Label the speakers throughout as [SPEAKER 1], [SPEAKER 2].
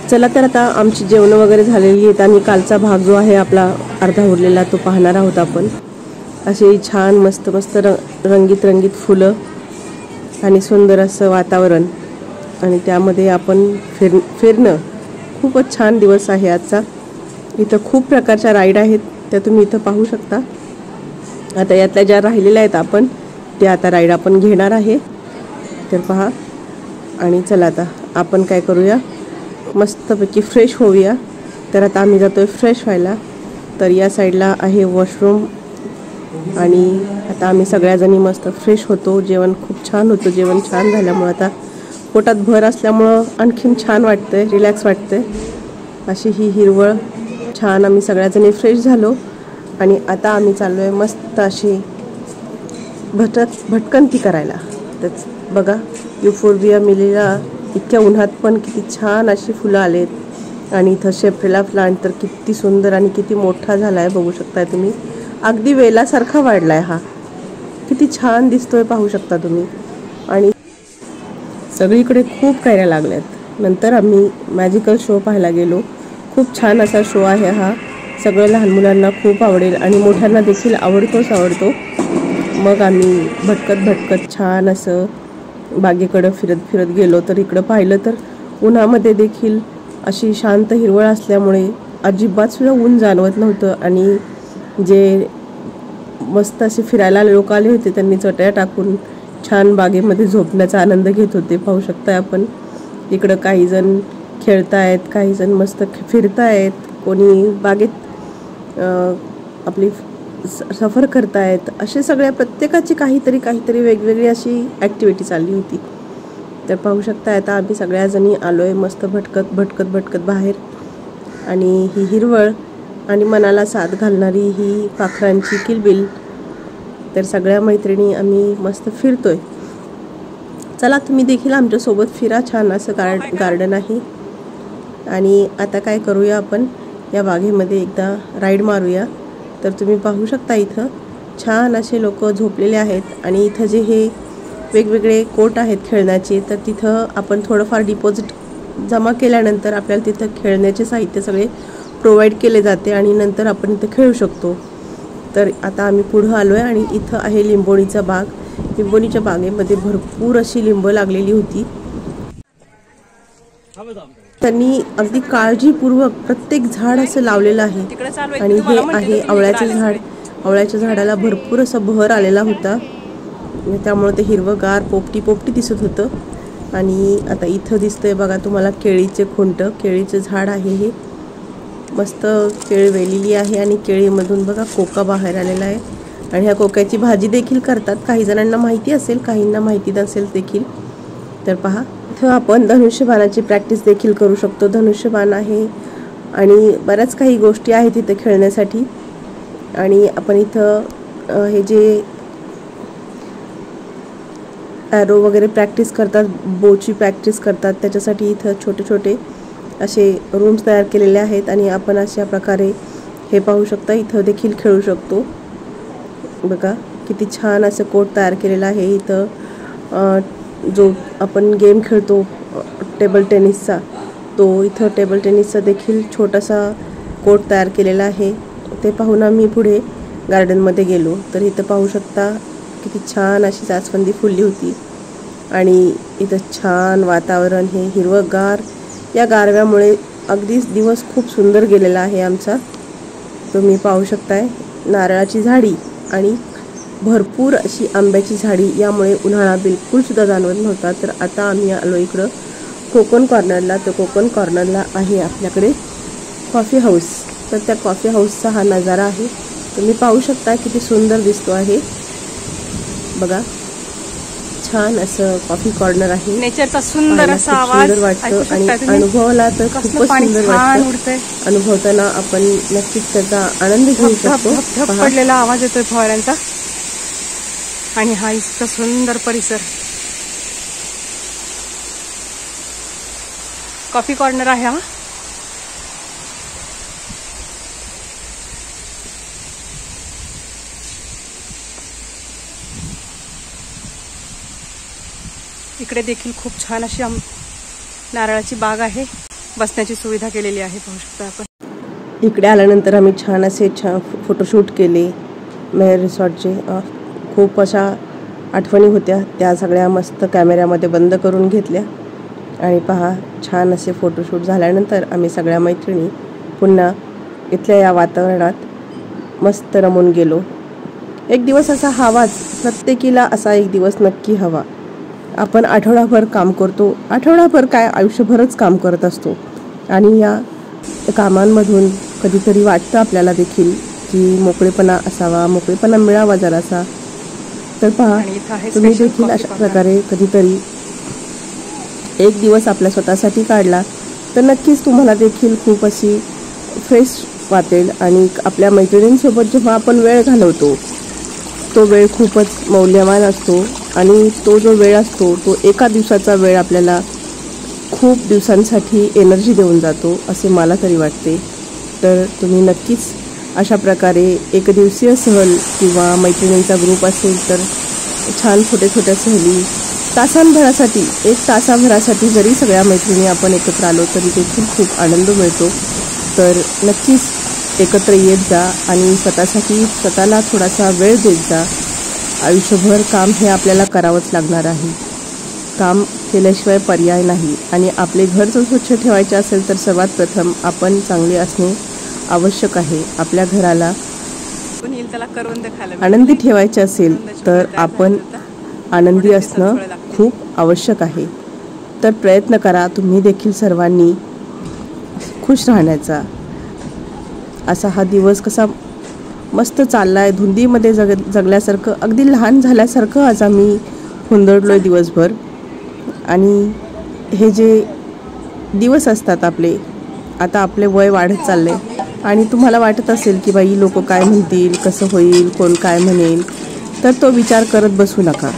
[SPEAKER 1] चला तर आता आमची जेवण वगैरे झालेली आहेत आणि कालचा भाग जो आहे आपला अर्धा उरलेला तो पाहणार आहोत आपण। असे छान मस्त मस्त रंगीत रंगीत फुलं आणि सुंदर असं वातावरण आणि त्यामध्ये आपण फिरणं खूपच छान दिवस आहे आजचा। इथं खूप प्रकारच्या राईड आहेत त्या तुम्ही इथं पाहू शकता। आता यातल्या ज्या राहिलेल्या आहेत आपण ते आता राईड आपण घेणार आहे तर पहा। आणि चला आता आपण काय करूया मस्तपैकी फ्रेश होऊया। तर आता आम्ही जातोय फ्रेश व्हायला। तर या साईडला आहे वॉशरूम आणि आता आम्ही सगळ्याजणी मस्त फ्रेश होतो। जेवण खूप छान होतं, जेवण छान झाल्यामुळे आता पोटात भर असल्यामुळे आणखीन छान वाटतंय, रिलॅक्स वाटतंय। अशी ही हिरवळ छान आम्ही सगळ्याजणी फ्रेश झालो आणि आता आम्ही चाललोय मस्त अशी भटकंती करायला। तर बघा युफोर्बिया मिलेला इतक्या उन्हात पण किती छान अशी फुलं आलेत आणि इथं शेप्रेला प्लांट तर किती सुंदर आणि किती मोठा झालाय बघू शकताय तुम्ही। अगदी वेलासारखा वाढलाय हा, किती छान दिसतोय पाहू शकता तुम्ही। आणि सगळीकडे खूप कैऱ्या लागल्यात। नंतर आम्ही मॅजिकल शो पाहायला गेलो। खूप छान असा शो आहे हा, सगळं लहान मुलांना खूप आवडेल आणि मोठ्यांना देखील आवडतो। मग आम्ही भटकत छान असं बागेकडे फिरत गेलो। तर इकडं पाहिलं तर उन्हामध्ये देखील अशी शांत हिरवळ असल्यामुळे अजिबात सुद्धा ऊन जाणवत नव्हतं आणि जे मस्त असे फिरायला लोक आले होते त्यांनी चटया टाकून छान बागेमध्ये झोपण्याचा आनंद घेत होते पाहू शकताय आपण। इकडं काही जण खेळतायत, काही जण मस्त फिरतायत, कोणी बागेत आपली सफर करतायत। असे सगळ्या प्रत्येकाची काहीतरी वेगवेगळी अशी ॲक्टिव्हिटी चालली होती। तर पाहू शकता आता आम्ही सगळ्याजणी आलोय मस्त भटकत बाहेर आणि ही हिरवळ आणि मनाला साथ घालणारी ही पाखरांची किलबिल। तर सगळ्या मैत्रिणी आम्ही मस्त फिरतोय। चला तुम्ही देखील आमच्या सोबत फिरा, छान असं गार्डन आहे। आणि आता काय करूया आपण या बागेमध्ये एकदा राईड मारूया। तर तुम्ही पाहू शकता इथं छान असे लोक झोपलेले आहेत आणि इथं जे हे वेगवेगळे कोट आहेत खेळण्याचे तर तिथं आपण थोडंफार डिपॉझिट जमा केल्यानंतर आपल्याला तिथं खेळण्याचे साहित्य सगळे प्रोव्हाइड केले जाते आणि नंतर आपण इथं खेळू शकतो। तर आता आम्ही पुढं आलोय आणि इथं आहे लिंबोणीचा बाग। लिंबोणीच्या बागेमध्ये भरपूर अशी लिंब लागलेली होती। त्यांनी अगदी काळजीपूर्वक प्रत्येक झाड असं लावलेलं आहे आणि हे आहे आवळ्याचे झाड। आवळ्याच्या झाडाला भरपूर असं बहर आलेला होता त्यामुळे ते हिरवंगार पोपटी दिसत होतं। आणि आता इथं दिसतंय बघा तुम्हाला केळीचे खुंट, केळीचे झाड आहे हे मस्त केळी वेलेली आहे आणि केळीमधून बघा कोका बाहेर आलेला आहे आणि ह्या कोक्याची भाजी देखील करतात। काही जणांना माहिती असेल, काहींना माहिती नसेल देखील। तर पहा इथं आपण धनुष्यबाणाची प्रॅक्टिस देखील करू शकतो। धनुष्यबाण आहे आणि बऱ्याच काही गोष्टी आहेत इथे खेळण्यासाठी। आणि आपण इथं हे जे ॲरो वगैरे प्रॅक्टिस करतात, बोची प्रॅक्टिस करतात त्याच्यासाठी इथं छोटे छोटे असे रूम्स तयार केलेले आहेत आणि आपण अशा प्रकारे हे पाहू शकता इथं देखील खेळू शकतो। बघा किती छान असं कोर्ट तयार केलेलं आहे। इथं जो आपण गेम खेळतो टेबल टेनिसचा तो इथं टेबल टेनिसचा देखील छोटासा कोर्ट तयार केलेला आहे। ते पाहून आम्ही पुढे गार्डनमध्ये गेलो तर इथं पाहू शकता किती छान अशी जास्वंदी फुलली होती आणि इथं छान वातावरण हे हिरवंगार। या गारव्यामुळे अगदीच दिवस खूप सुंदर गेलेला आहे आमचा। तुम्ही पाहू शकताय नारळाची झाडी आणि भरपूर अशी आंब्याची झाडी, यामुळे उन्हाळा बिलकुल सुद्धा जाणवत नव्हता। तर आता आम्ही आलो इकडं कोकण कॉर्नरला। तर कोकण कॉर्नरला आहे आपल्याकडे कॉफी हाऊस। तर त्या कॉफी हाऊसचा हा नजारा आहे, तुम्ही पाहू शकता किती सुंदर दिसतो आहे। बघा छान असं कॉफी कॉर्नर आहे,
[SPEAKER 2] नेचरचा सुंदर असा आवाज
[SPEAKER 1] वाटतं आणि अनुभवाला तर खूपच सुंदर वाटतं। अनुभवताना आपण नक्कीच त्याचा आनंद घेऊ शकतो।
[SPEAKER 2] पडलेला आवाज येतोय फवाऱ्यांचा आणि हा इतका सुंदर परिसर। कॉफी कॉर्नर आहे हा। इकडे देखील खूप छान अशी नारळाची बाग आहे। बसण्याची सुविधा केलेली आहे, पाहू शकता आपण.
[SPEAKER 1] इकडे आल्यानंतर आम्ही छान फोटोशूट केले मेहर रिसॉर्टचे. खूप अशा आठवणी होत्या, त्या सगळ्या मस्त कॅमेऱ्यामध्ये बंद करून घेतल्या. आणि पहा, छान असे फोटोशूट झाल्यानंतर आम्ही सगळ्या मैत्रिणी पुन्हा इथल्या या वातावरणात मस्त रमून गेलो. एक दिवस असा हवाच, प्रत्येकीला असा एक दिवस नक्की हवा. आपण आठवडाभर काम करतो, आठवडाभर काय आयुष्यभरच काम करत असतो. आणि या कामांमधून कधीतरी वाटतं आपल्याला देखील की मोकळेपणा असावा, मोकळेपणा मिळावा जरासा. तर पहा, तुम्ही देखील अशा प्रकारे कधीतरी एक दिवस आपल्या स्वतःसाठी काढला तर नक्कीच तुम्हाला देखील खूप अशी फ्रेश वाटेल. आणि आपल्या मैत्रिणींसोबत जेव्हा आपण वेळ घालवतो तो वेळ खूपच मौल्यवान असतो. आणि तो जो वेळ असतो तो एका दिवसाचा वेळ आपल्याला खूप दिवसांसाठी एनर्जी देऊन जातो, असे मला तरी वाटते. तर तुम्ही नक्कीच अशा प्रकारे एक दिवसीय सहल किंवा मैत्रिणींचा ग्रुप असेल तर छान छोट्या सहली तासांभरासाठी, एक तासाभरासाठी जरी सगळ्या मैत्रिणी आपण एकत्र आलो तरी देखील खूप आनंद मिळतो. तर नक्कीच एकत्र येत जा आणि स्वतःला थोडासा वेळ देत जा. आयुष्यभर काम हे आपल्याला करावंच लागणार आहे, काम केल्याशिवाय पर्याय नाही. आणि आपले घर जर स्वच्छ ठेवायचे असेल तर सर्वात प्रथम आपण चांगले असणे आवश्यक आहे. आपल्या घराला आनंदी ठेवायचे असेल तर आपण आनंदी असणं खूप आवश्यक आहे. तर प्रयत्न करा तुम्ही देखील सर्वांनी खुश राहण्याचा. असा हा दिवस कसा मस्त चालला आहे, धुंदीमध्ये जगल्यासारखं, अगदी लहान झाल्यासारखं आज आम्ही हुंदडलो आहे दिवसभर. आणि हे जे दिवस असतात आपले, आता आपले वय वाढत चालले आणि तुम्हाला वाटत असेल की बाई लोक काय म्हणतील, कसं होईल, कोण काय म्हणेल, तर तो विचार करत बसू नका.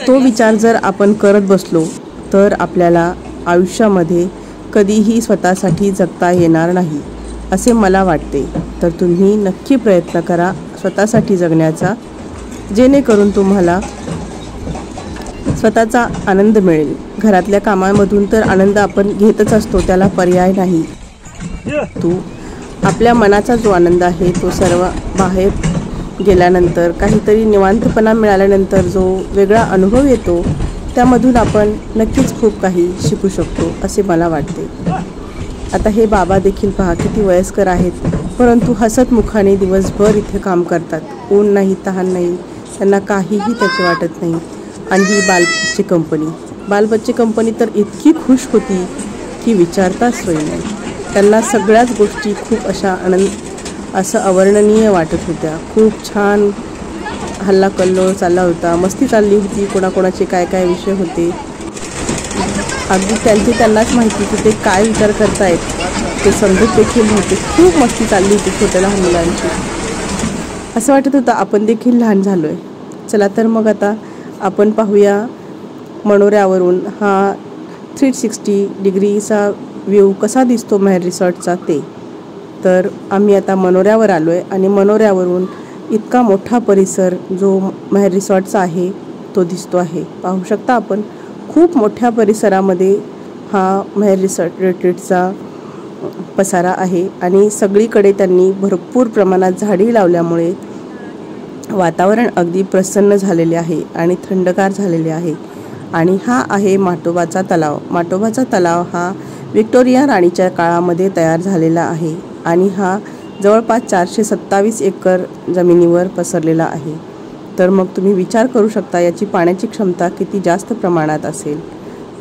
[SPEAKER 1] तो विचार जर आपण करत बसलो तर आपल्याला आयुष्यामध्ये कधीही स्वतःसाठी जगता येणार नाही असे मला वाटते. तर तुम्ही नक्की प्रयत्न करा स्वतःसाठी जगण्याचा, जेणेकरून तुम्हाला स्वतःचा आनंद मिळेल. घरातल्या कामांमधून तर आनंद आपण घेतच असतो, त्याला पर्याय नाही. आपल्या मनाचा जो आनंद आहे तो सर्व बाहेर गेल्यानंतर, काहीतरी निवांतपणा मिळाल्यानंतर जो वेगळा अनुभव येतो, त्यामधून आपण नक्कीच खूप काही शिकू शकतो असे मला वाटते. आता हे बाबा देखील पहा किती वयस्कर आहेत, परंतु हसत मुखाने दिवसभर इथे काम करतात. ऊन नाही, तहान नाही, त्यांना काहीही त्याचे वाटत नाही. आणि ही बालबच्चे कंपनी तर इतकी खुश होती की विचारताच सोय नाही. त्यांना सगळ्याच गोष्टी खूप अशा असं अवर्णनीय वाटत होत्या. खूप छान हल्ला कल्लोळ चालला होता, मस्ती चालली होती, कोणाकोणाचे काय काय विषय होते, अगदी त्यांनाच माहिती की ते काय विचार करतायत ते समजत देखील नव्हते. खूप मस्ती चालली होती छोट्या लहान मुलांची. असं वाटत होतं आपण देखील लहान झालो आहे. चला तर मग आता आपण पाहूया मनोऱ्यावरून हा 360 डिग्रीचा व्ह्यू कसा दिसतो मेहर रिसॉर्टचा ते. तर आम्ही आता मनोऱ्यावर आलो आहे आणि मनोऱ्यावरून इतका मोठा परिसर जो मेहर रिसॉर्टचा आहे तो दिसतो आहे. पाहू शकता आपण, खूप मोठ्या परिसरामध्ये हा मेहर रिट्रीटचा पसारा आहे. आणि सगळीकडे त्यांनी भरपूर प्रमाणात झाडी लावल्यामुळे वातावरण अगदी प्रसन्न झालेले आहे आणि थंडगार झालेले आहे. आणि हा आहे माटोबाचा तलाव. माटोबाचा तलाव हा व्हिक्टोरिया राणीच्या काळामध्ये तयार झालेला आहे आणि हा जवळपास 427 एकर जमिनीवर पसरलेला आहे. तर मग तुम्ही विचार करू शकता याची पाण्याची क्षमता किती जास्त प्रमाणात असेल.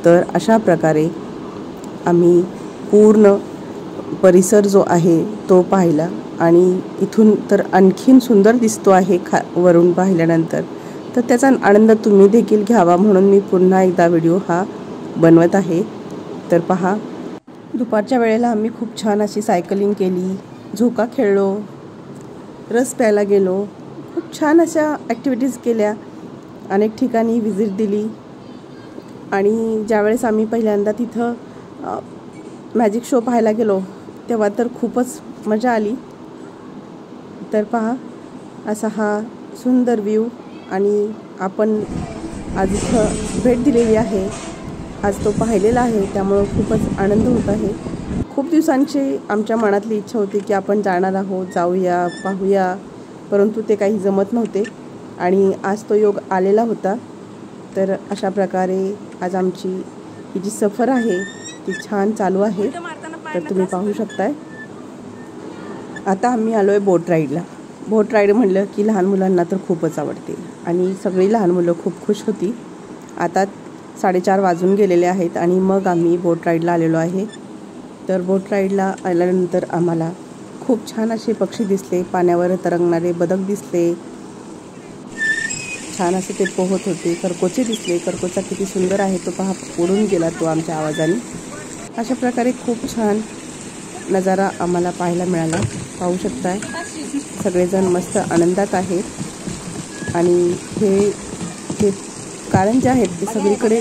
[SPEAKER 1] तर अशा प्रकारे आम्ही पूर्ण परिसर जो आहे तो पाहिला आणि इथून तर आणखीन सुंदर दिसतो आहे वरून पाहिल्यानंतर. तर त्याचा आनंद तुम्ही देखील घ्यावा म्हणून मी पुन्हा एकदा व्हिडिओ हा बनवत आहे. तर पहा, दुपारच्या वेळेला आम्ही खूप छान अशी सायकलिंग केली, झोका खेळलो, रस प्यायला गेलो, खूप छान अशा ॲक्टिव्हिटीज केल्या, अनेक ठिकाणी व्हिजिट दिली. आणि ज्यावेळेस आम्ही पहिल्यांदा तिथं मॅजिक शो पाहायला गेलो तेव्हा तर खूपच मजा आली. तर पहा, असा हा सुंदर व्ह्यू आणि आपण आज इथं भेट दिलेली आहे. आज तो पाहिलेला आहे, त्यामुळं खूपच आनंद होत आहे. खूप दिवसांची आमच्या मनातली इच्छा होती की आपण जाणार आहोत, जाऊया, पाहूया, परंतु ते काही जमत नव्हते आणि आज तो योग आलेला होता. तर अशा प्रकारे आज आमची ही जी सफर आहे ती छान चालू आहे. तर तुम्ही पाहू शकताय. आता आम्ही आलो आहे बोट राईडला. बोट राईड म्हणलं की लहान मुलांना तर खूपच आवडते आणि सगळी लहान मुलं खूप खुश होती. आता 4:30 वाजून गेलेले आहेत आणि मग आम्ही बोट राईडला आलेलो आहे. तर बोट राईडला आल्यानंतर आम्हाला खूप छान असे पक्षी दिसले, पाण्यावर तरंगणारे बदक दिसले, छान असे ते पोहत होते, करकोचे दिसले. करकोचा किती सुंदर आहे तो पहा, उडून गेला तो आमच्या आवाजाने. अशा प्रकारे खूप छान नजारा आम्हाला पाहायला मिळाला. पाहू शकताय सगळेजण मस्त आनंदात आहेत आणि हे कारंजे आहेत ते सगळीकडे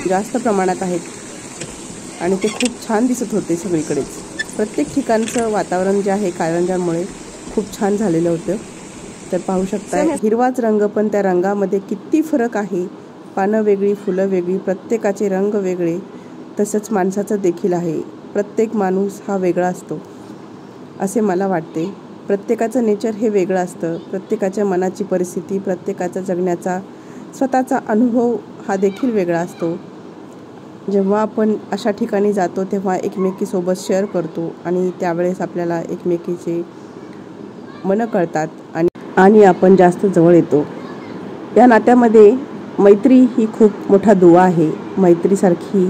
[SPEAKER 1] जास्त प्रमाणात आहेत आणि ते खूप छान दिसत होते सगळीकडेच. प्रत्येक ठिकाणचं वातावरण जे आहे कारंजामुळे खूप छान झालेलं होतं. तर पाहू शकता हिरवाच रंग, पण त्या रंगामध्ये किती फरक आहे. पानं वेगळी, फुलं वेगळी, प्रत्येकाचे रंग वेगळे. तसंच माणसाचं देखील आहे. प्रत्येक माणूस हा वेगळा असतो असे मला वाटते. प्रत्येकाचं नेचर हे वेगळं असतं. प्रत्येकाच्या मनाची परिस्थिती, प्रत्येकाचा जगण्याचा स्वतःचा अनुभव हा देखील वेगळा असतो. जेव्हा आपण अशा ठिकाणी जातो तेव्हा एकमेकीसोबत शेअर करतो आणि त्यावेळेस आपल्याला एकमेकीचे मनं कळतात आणि आपण जास्त जवळ येतो. या नात्यामध्ये मैत्री ही खूप मोठा दुवा आहे. मैत्रीसारखी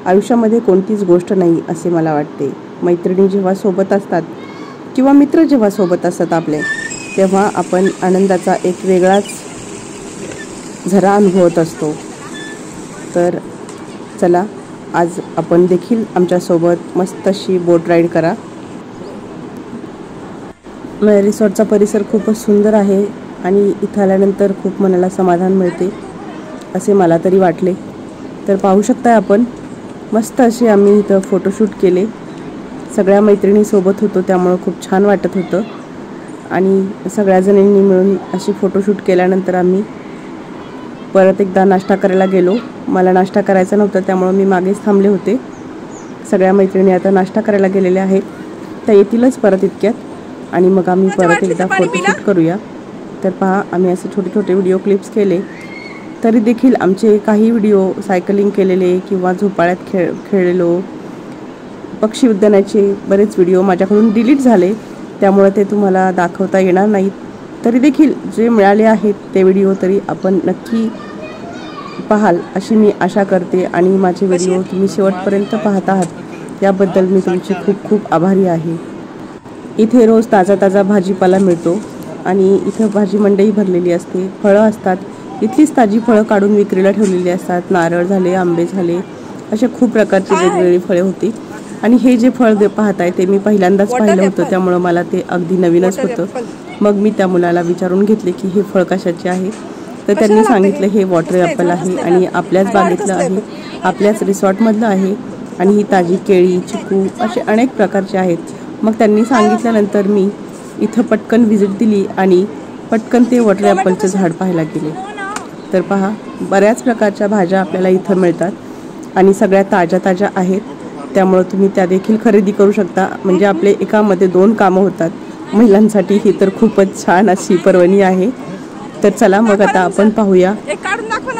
[SPEAKER 1] आयुष्यामध्ये कोणतीच गोष्ट नाही असे मला वाटते. मैत्रिणी जेव्हा सोबत असतात किंवा मित्र जेव्हा सोबत असतात आपले, तेव्हा आपण आनंदाचा एक वेगळाच झरा अनुभवत असतो. तर चला, आज आपण देखील आमच्यासोबत मस्त अशी बोट राईड करा. रिसॉर्टचा परिसर खूपच सुंदर आहे आणि इथं आल्यानंतर खूप मनाला समाधान मिळते असे मला तरी वाटले. तर पाहू शकताय आपण मस्त असे आम्ही इथं फोटोशूट केले. सगळ्या मैत्रिणीसोबत होतो त्यामुळं खूप छान वाटत होतं आणि सगळ्या जणींनी मिळून अशी फोटोशूट केल्यानंतर आम्ही परत एकदा नाश्ता करायला गेलो. मला नाश्ता करायचा नव्हता त्यामुळं मी मागेच थांबले होते. सगळ्या मैत्रिणी आता नाश्ता करायला गेलेल्या आहेत. त्या येतीलच परत इतक्यात आणि मग आम्ही परत एकदा फोटोशूट करूया. तर पहा, आम्ही असे छोटे छोटे व्हिडिओ क्लिप्स केले. तरी देखील आमचे काही व्हिडिओ सायकलिंग केलेले किंवा झोपाळ्यात खेळलेलो, पक्षी उद्यानाचे बरेच व्हिडिओ माझ्याकडून डिलीट झाले, त्यामुळे ते तुम्हाला दाखवता येणार नाहीत. तरी देखील जे मिळाले आहेत ते व्हिडिओ तरी आपण नक्की पाहाल अशी मी आशा करते आणि माझे व्हिडिओ तुम्ही शेवटपर्यंत पाहत आहात याबद्दल मी तुमची खूप खूप आभारी आहे. इथे रोज ताजा ताजा भाजीपाला मिळतो आणि इथं भाजी मंडई भरलेली असते. फळं असतात, इथलीच ताजी फळं काढून विक्रीला ठेवलेली असतात. नारळ झाले, आंबे झाले, अशा खूप प्रकारची वेगवेगळी फळे होती. आणि हे जे फळ पाहताय ते मी पहिल्यांदाच पाहिलं होतं, त्यामुळं मला ते अगदी नवीनच होतं. मग मी त्या मुलाला विचारून घेतले की हे फळ कशाचे आहे. तर त्यांनी सांगितलं हे वॉटर ॲपल आहे आणि आपल्याच बागेतलं आहे, आपल्याच रिसॉर्टमधलं आहे आणि ही ताजी केळी, चिकू असे अनेक प्रकारचे आहेत. मग त्यांनी सांगितल्यानंतर मी इथं पटकन व्हिजिट दिली आणि पटकन ते वॉटर ॲपलचं झाड पाहायला गेले. तर पहा, बऱ्याच प्रकारच्या भाज्या आपल्याला इथं मिळतात आणि सगळ्या ताज्या ताज्या आहेत, त्यामुळं तुम्ही त्या देखील खरेदी करू शकता. म्हणजे आपले एकामध्ये 2 कामं होतात. महिलांसाठी ही तर खूपच छान अशी पर्वणी आहे. तर चला मग आता आपण पाहूया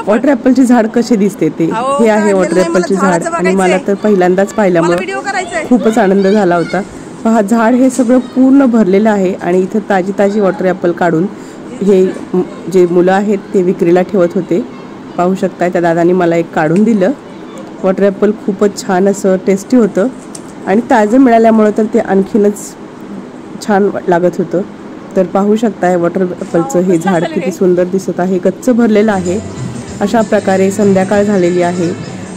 [SPEAKER 1] वॉटर ॲपलचे झाड कसे दिसते ते. हे आहे वॉटर ॲपलचे झाड आणि मला तर पहिल्यांदाच पाहिल्यामुळे खूपच आनंद झाला होता. पहा, झाड हे सगळं पूर्ण भरलेलं आहे आणि इथं ताजी ताजी वॉटर ॲपल काढून हे जे मुलं आहेत ते विक्रीला ठेवत होते. पाहू शकता, त्या दादांनी मला एक काढून दिलं. वॉटर ॲपल खूपच छान असं टेस्टी होतं आणि ताजं मिळाल्यामुळं तर ते आणखीनच छान लागत होतं. तर पाहू शकताय वॉटर ॲपलचं हे झाड किती सुंदर दिसत आहे, गच्च भरलेलं आहे. अशा प्रकारे संध्याकाळ झालेली आहे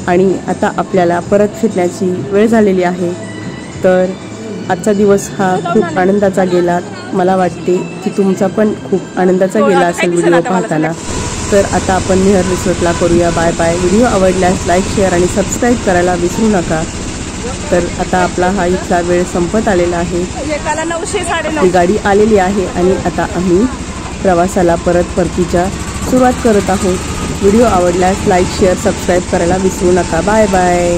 [SPEAKER 1] आणि आता आपल्याला परत फिरण्याची वेळ झालेली आहे. तर आजचा दिवस हा खूप आनंदाचा गेला. मला वाटते की तुमचा पण खूप आनंदाचा गेला असेल व्हिडिओ पाहताना. तर आता आपण मेहर रिसॉर्टला करूया बाय बाय. व्हिडिओ आवडल्यास लाईक, शेअर आणि सबस्क्राईब करायला विसरू नका. तर आता आपला हा इथला वेळ संपत आलेला आहे. गाडी आलेली आहे आणि आता आम्ही प्रवासाला परतीच्या सुरुवात करत आहोत. व्हिडिओ आवडल्यास लाईक शेअर सबस्क्राईब करायला विसरू नका. Bye bye.